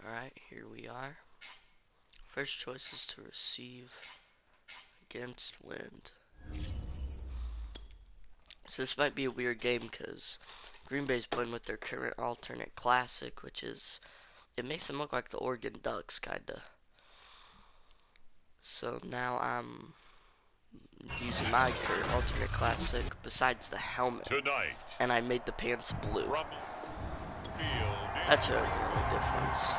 Alright, here we are. First choice is to receive against wind. So this might be a weird game because Green Bay's playing with their current alternate classic, which is, it makes them look like the Oregon Ducks, kinda. So now I'm using my current alternate classic besides the helmet. Tonight, and I made the pants blue. from field, That's a real difference.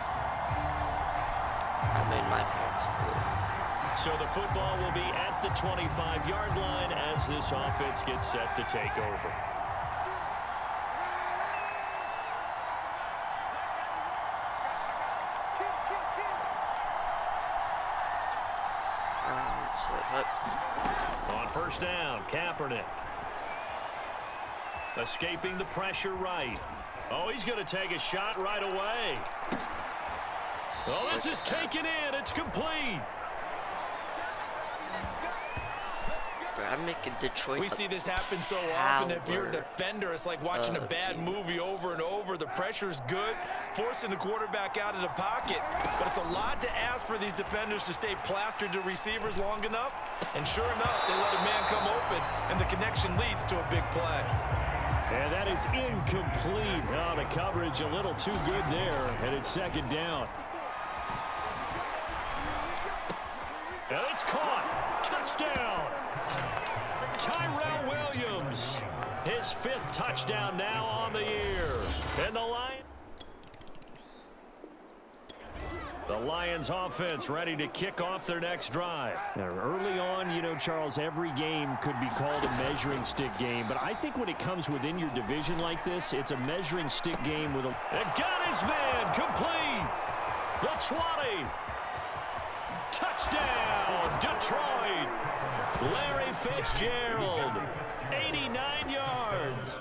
I made my pants blue. So the football will be at the 25-yard line as this offense gets set to take over. On first down, Kaepernick. Escaping the pressure right. Oh, he's going to take a shot right away. Oh, this is taken in. It's complete. I'm making Detroit. We see this happen so often. If you're a defender, it's like watching a bad movie over and over. The pressure's good, forcing the quarterback out of the pocket. But it's a lot to ask for these defenders to stay plastered to receivers long enough. And sure enough, they let a man come open, and the connection leads to a big play. And that is incomplete. Oh, the coverage a little too good there, and it's second down. And it's caught. Touchdown. Tyrell Williams, his 5th touchdown now on the year. And the Lions offense ready to kick off their next drive. Now, early on, you know, Charles, every game could be called a measuring stick game, but I think when it comes within your division like this, it's a measuring stick game with a... And got his man complete. The 20. Touchdown, Detroit. Larry Fitzgerald, 89 yards.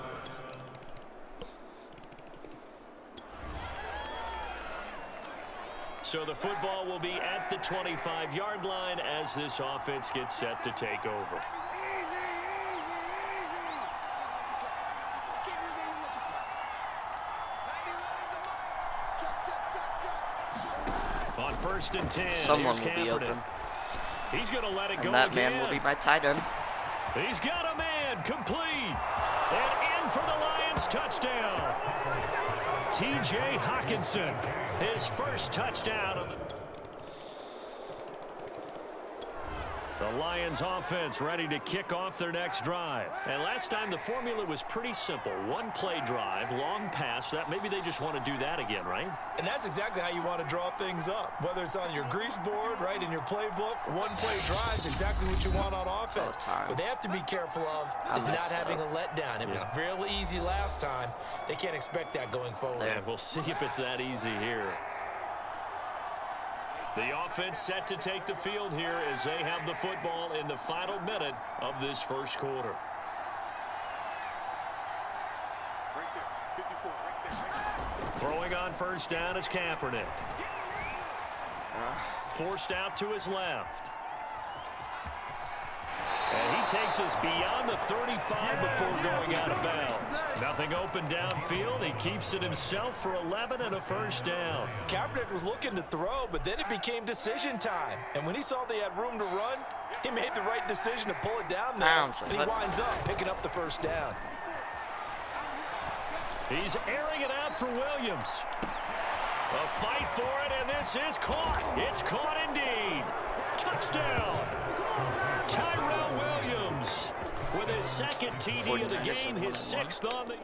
So the football will be at the 25-yard line as this offense gets set to take over. On first and 10, someone will be open. He's going to let it go and that again. man will be my tight end. He's got a man complete. And in for the Lions touchdown. T.J. Hockenson, his first touchdown of the Lions offense ready to kick off their next drive. And last time the formula was pretty simple. One play drive, long pass. That maybe they just want to do that again, right? And that's exactly how you want to draw things up. Whether it's on your grease board, right, in your playbook, one play drive is exactly what you want on offense. What they have to be careful of is not having a letdown. It was real easy last time. They can't expect that going forward. Yeah, we'll see if it's that easy here. The offense set to take the field here as they have the football in the final minute of this first quarter. Throwing on first down is Kaepernick. Forced out to his left. And he takes us beyond the 35 before going out of bounds. Nothing open downfield. He keeps it himself for 11 and a first down. Kaepernick was looking to throw, but then it became decision time. And when he saw they had room to run, he made the right decision to pull it down there. And he winds up picking up the first down. He's airing it out for Williams. A fight for it, and this is caught. It's caught indeed. Touchdown. Tyrell Williams with his second TD of the game, his 6th on the...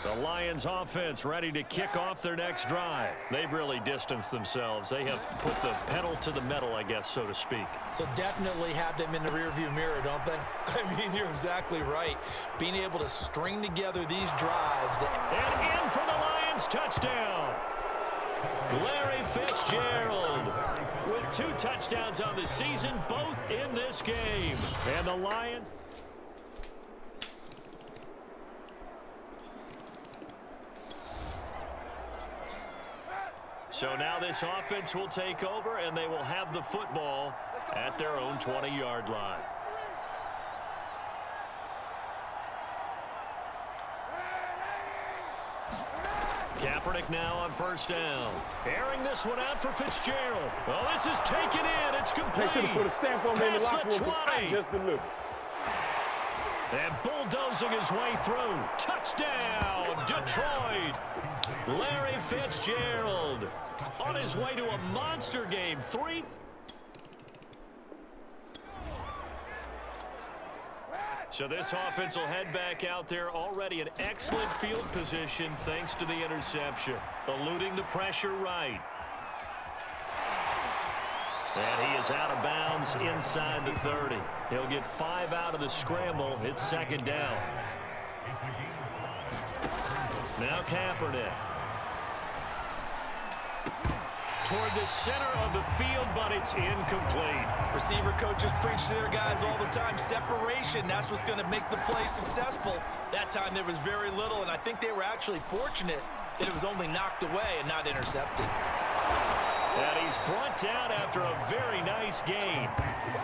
The Lions offense ready to kick off their next drive. They've really distanced themselves. They have put the pedal to the metal, I guess, so to speak. So definitely have them in the rearview mirror, don't they? I mean, you're exactly right. Being able to string together these drives. And in for the Lions touchdown. Larry Fitzgerald with 2 touchdowns on the season, both in this game. And the Lions... So now this offense will take over, and they will have the football at their own 20-yard line. Kaepernick now on first down. Airing this one out for Fitzgerald. Well, this is taken in. It's complete. They should have put a stamp on me in the locker room. I just delivered. And bulldozing his way through. Touchdown, Detroit. Larry Fitzgerald on his way to a monster game. So this offense will head back out there, already in excellent field position thanks to the interception. Eluding the pressure right. And he is out of bounds inside the 30. He'll get 5 out of the scramble. It's second down. Now Kaepernick. Toward the center of the field, but it's incomplete. Receiver coaches preach to their guys all the time. Separation, that's what's going to make the play successful. That time there was very little, and I think they were actually fortunate that it was only knocked away and not intercepted. And he's brought down after a very nice gain.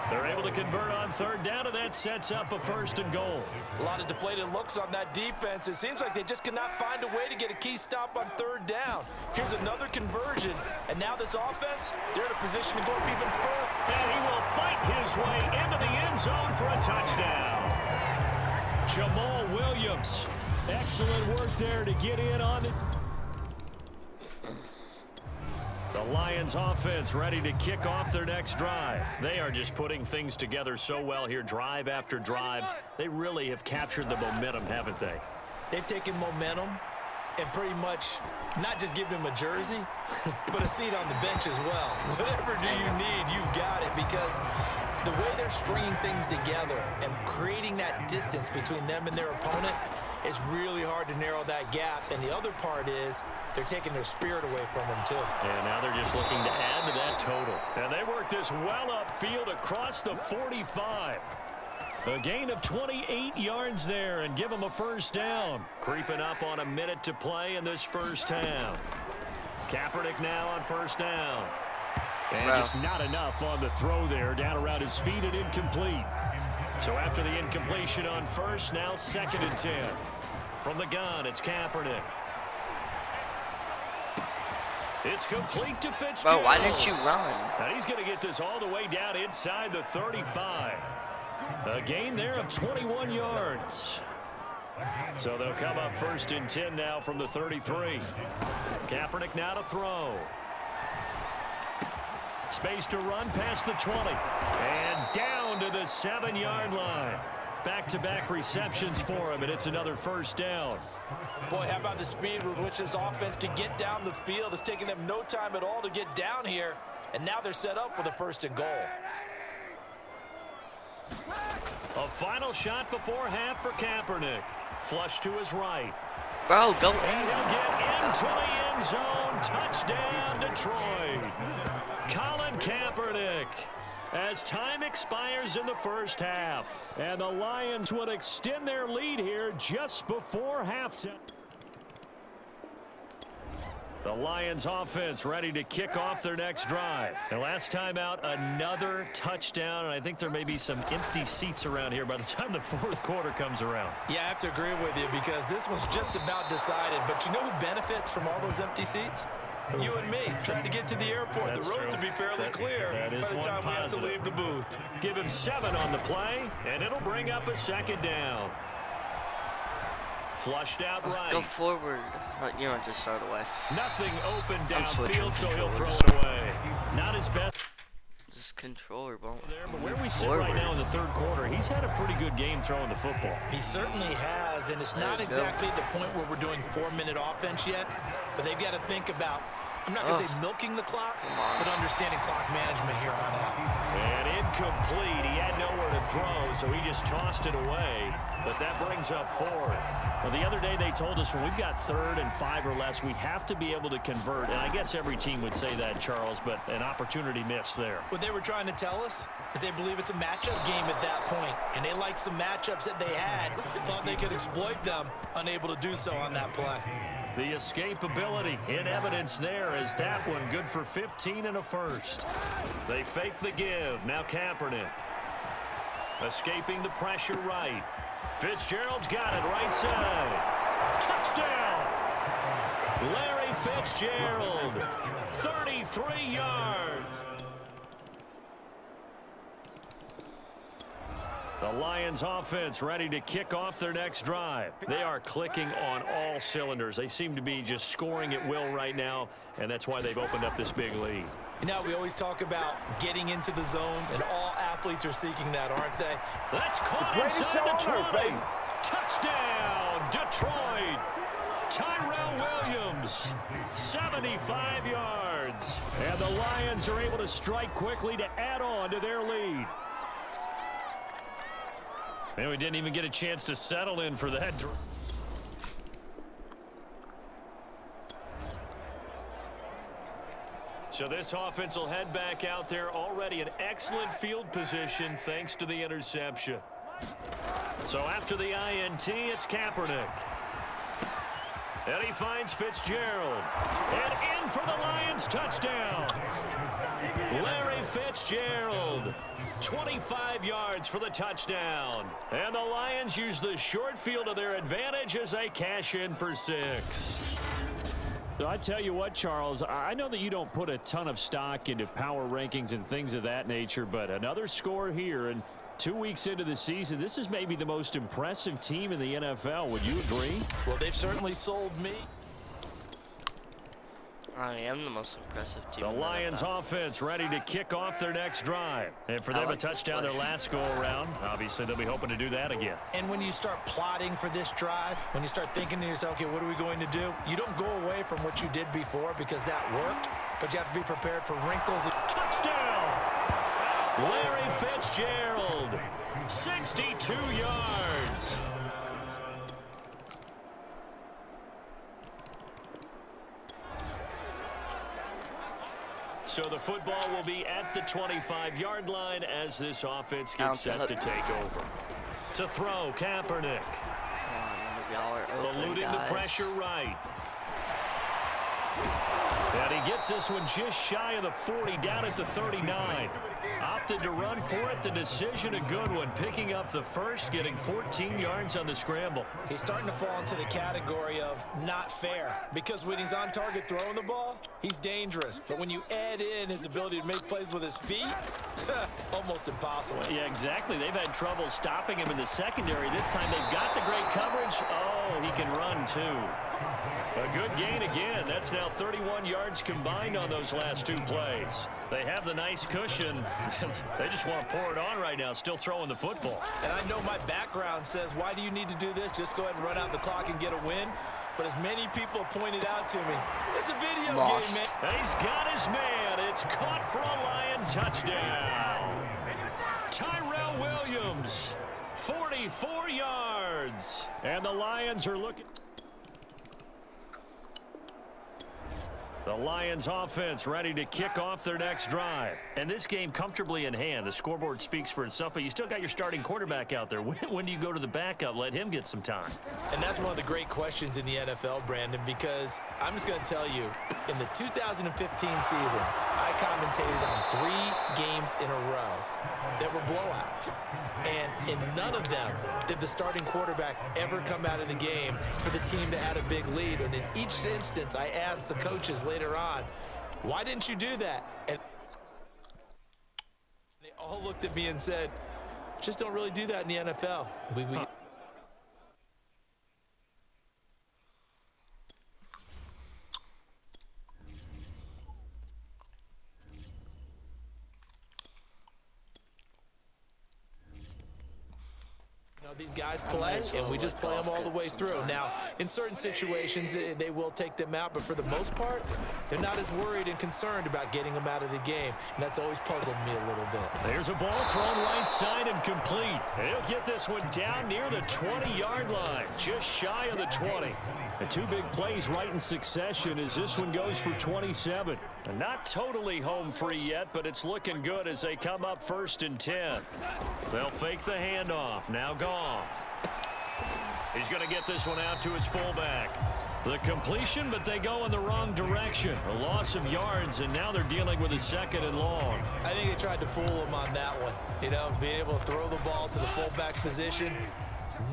They're able to convert on third down, and that sets up a first and goal. A lot of deflated looks on that defense. It seems like they just cannot find a way to get a key stop on third down. Here's another conversion, and now this offense, they're in a position to go up even further. And he will fight his way into the end zone for a touchdown. Jamal Williams. Excellent work there to get in on it. The Lions offense ready to kick off their next drive. They are just putting things together so well here, drive after drive. They really have captured the momentum, haven't they? They've taken momentum and pretty much not just given him a jersey, but a seat on the bench as well. Whatever do you need, you've got it, because the way they're stringing things together and creating that distance between them and their opponent, it's really hard to narrow that gap. And the other part is they're taking their spirit away from them, too. And now they're just looking to add to that total. And they work this well upfield across the 45. A gain of 28 yards there and give them a first down. Creeping up on a minute to play in this first half. Kaepernick now on first down. And just not enough on the throw there. Down around his feet and incomplete. So after the incompletion on first, now 2nd and 10. From the gun, it's Kaepernick. It's complete to Fitzgerald. Bro, why didn't you run? And he's going to get this all the way down inside the 35. A gain there of 21 yards. So they'll come up 1st and 10 now from the 33. Kaepernick now to throw. Space to run past the 20. And down to the 7-yard line. Back-to-back receptions for him, and it's another first down. Boy, how about the speed with which this offense can get down the field? It's taken them no time at all to get down here, and now they're set up with a 1st and goal. A final shot before half for Kaepernick. Flush to his right. Bro, go in. And he'll get into the end zone. Touchdown, Detroit. Colin Kaepernick. As time expires in the first half. And the Lions would extend their lead here just before halftime. The Lions offense ready to kick off their next drive. And last time out, another touchdown. And I think there may be some empty seats around here by the time the 4th quarter comes around. Yeah, I have to agree with you, because this one's just about decided. But you know who benefits from all those empty seats? You and me, trying to get to the airport. That's the road true. to be fairly clear that is by the one time we have to positive. leave the booth. Give him 7 on the play, and it'll bring up a 2nd down. Flushed out right. Go forward. You don't just start away. Nothing open switching downfield, so he'll throw controllers. it away. Not his best Just controller won't. there, but where we sit right now in the 3rd quarter, he's had a pretty good game throwing the football. He certainly has, and it's There not you go. exactly the point where we're doing 4-minute offense yet, but they've got to think about, I'm not going to say milking the clock, but understanding clock management here on out. And incomplete. He had nowhere to throw, so he just tossed it away. But that brings up 4th. Well, the other day they told us when we've got 3rd and 5 or less, we have to be able to convert. And I guess every team would say that, Charles, but an opportunity missed there. What they were trying to tell us is they believe it's a matchup game at that point, and they liked some matchups that they had, thought they could exploit them, unable to do so on that play. The escapability in evidence there is that one good for 15 and a first. They fake the give. Now Kaepernick. Escaping the pressure right. Fitzgerald's got it right side. Touchdown. Fitzgerald, 33 yards. The Lions offense ready to kick off their next drive. They are clicking on all cylinders. They seem to be just scoring at will right now, and that's why they've opened up this big lead. You know, we always talk about getting into the zone, and all athletes are seeking that, aren't they? That's caught inside the 20. Touchdown, Detroit. Tyrell Williams, 75 yards. And the Lions are able to strike quickly to add on to their lead. And we didn't even get a chance to settle in for that. So this offense will head back out there, already in excellent field position thanks to the interception. So after the INT, it's Kaepernick. And he finds Fitzgerald. And in for the Lions touchdown. Larry Fitzgerald. 25 yards for the touchdown. And the Lions use the short field to their advantage as they cash in for 6. So I tell you what, Charles, I know that you don't put a ton of stock into power rankings and things of that nature, but another score here, and 2 weeks into the season, this is maybe the most impressive team in the NFL. Would you agree? Well, they've certainly sold me. I am the most impressive team. The Lions offense ready to kick off their next drive. And for them to touchdown their last go-around, obviously they'll be hoping to do that again. And when you start plotting for this drive, when you start thinking to yourself, okay, what are we going to do? You don't go away from what you did before because that worked, but you have to be prepared for wrinkles. Touchdown! Larry Fitzgerald, 62 yards. So the football will be at the 25-yard line as this offense gets set to take over. To throw, Kaepernick. Eluding the pressure right. And he gets this one just shy of the 40, down at the 39. Opted to run for it. The decision a good one. Picking up the first, getting 14 yards on the scramble. He's starting to fall into the category of not fair, because when he's on target throwing the ball, he's dangerous. But when you add in his ability to make plays with his feet, almost impossible. Yeah, exactly. They've had trouble stopping him in the secondary. This time they've got the great coverage. Oh, he can run too. A good gain again. That's now 31 yards combined on those last 2 plays. They have the nice cushion. They just want to pour it on right now, still throwing the football. And I know my background says, why do you need to do this? Just go ahead and run out the clock and get a win. But as many people pointed out to me, it's a video game, man. He's got his man. It's caught for a Lion touchdown. Tyrell Williams, 44 yards. And the Lions are looking. The Lions offense ready to kick off their next drive. And this game comfortably in hand. The scoreboard speaks for itself, but you still got your starting quarterback out there. When do you go to the backup? Let him get some time. And that's one of the great questions in the NFL, Brandon, because I'm just going to tell you, in the 2015 season, I commentated on 3 games in a row that were blowouts. And in none of them did the starting quarterback ever come out of the game for the team that had a big lead. And in each instance, I asked the coaches later on, why didn't you do that? And they all looked at me and said, just don't really do that in the NFL. These guys play, and we just play them all the way through. Now, in certain situations, they will take them out, but for the most part, they're not as worried and concerned about getting them out of the game, and that's always puzzled me a little bit. There's a ball thrown right side and complete. He'll get this one down near the 20-yard line, just shy of the 20. The 2 big plays right in succession as this one goes for 27. And not totally home free yet, but it's looking good as they come up 1st and 10. They'll fake the handoff. Now Goff. He's going to get this one out to his fullback. The completion, but they go in the wrong direction. A loss of yards, and now they're dealing with a 2nd and long. I think they tried to fool him on that one. You know, being able to throw the ball to the fullback position.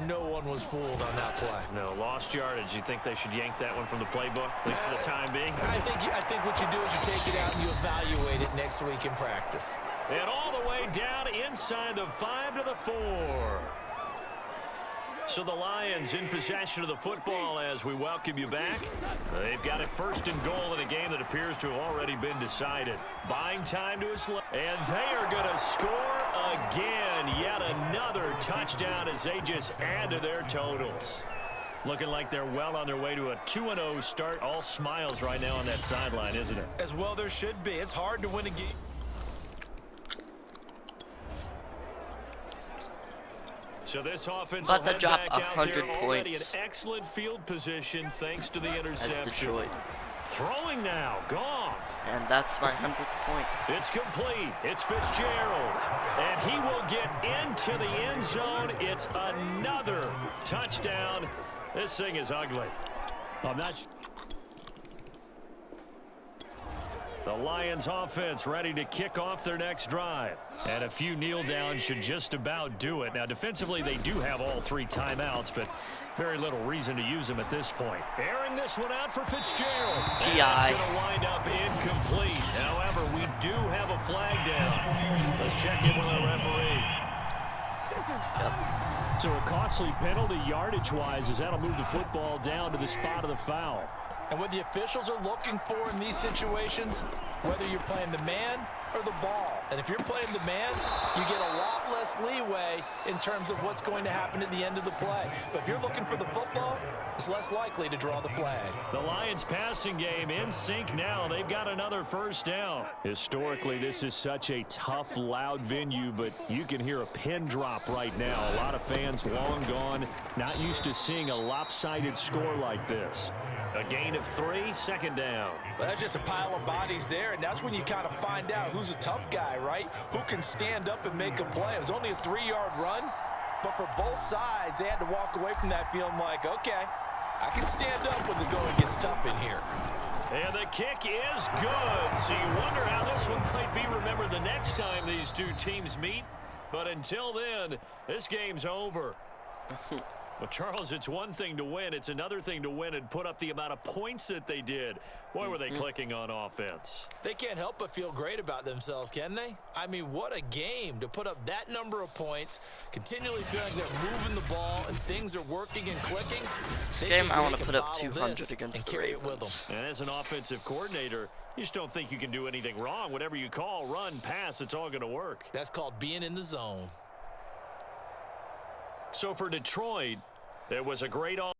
No one was fooled on that play. No, lost yardage. You think they should yank that one from the playbook, at least for the time being? I think what you do is you take it out and you evaluate it next week in practice. And all the way down inside the 5 to the 4. So the Lions in possession of the football as we welcome you back. They've got it first and goal in a game that appears to have already been decided. Buying time to his left. And they are going to score again. Yet another touchdown as they just add to their totals. Looking like they're well on their way to a 2-0 start. All smiles right now on that sideline, isn't it? As well there should be. It's hard to win a game. So this offense About will to drop head back out there 100 already points. in excellent field position thanks to the As interception. Detroit. Throwing now, Goff. And that's my 100th point. It's complete. It's Fitzgerald. And he will get into the end zone. It's another touchdown. This thing is ugly. The Lions offense ready to kick off their next drive. And a few kneel downs should just about do it. Now, defensively, they do have all 3 timeouts, but very little reason to use them at this point. Airing this one out for Fitzgerald. And that's going to wind up incomplete. However, we do have a flag down. Let's check in with our referee. So a costly penalty yardage-wise as that'll move the football down to the spot of the foul. And what the officials are looking for in these situations, whether you're playing the man or the ball. And if you're playing the man, you get a lot less leeway in terms of what's going to happen at the end of the play. But if you're looking for the football, it's less likely to draw the flag. The Lions passing game in sync now. They've got another first down. Historically, this is such a tough, loud venue, but you can hear a pin drop right now. A lot of fans long gone, not used to seeing a lopsided score like this. A gain of 3, second down. Well, that's just a pile of bodies there, and that's when you kind of find out who's a tough guy, right? Who can stand up and make a play. It was only a 3-yard run, but for both sides, they had to walk away from that feeling like, okay, I can stand up when the going gets tough in here. And the kick is good. So you wonder how this one might be remembered the next time these two teams meet. But until then, this game's over. Well, Charles, it's one thing to win. It's another thing to win and put up the amount of points that they did. Boy, were they clicking on offense. They can't help but feel great about themselves, can they? I mean, what a game to put up that number of points, continually feeling they're moving the ball and things are working and clicking. This game, I want to put up 200 against the Ravens. And as an offensive coordinator, you just don't think you can do anything wrong. Whatever you call, run, pass, it's all going to work. That's called being in the zone. So for Detroit, there was a great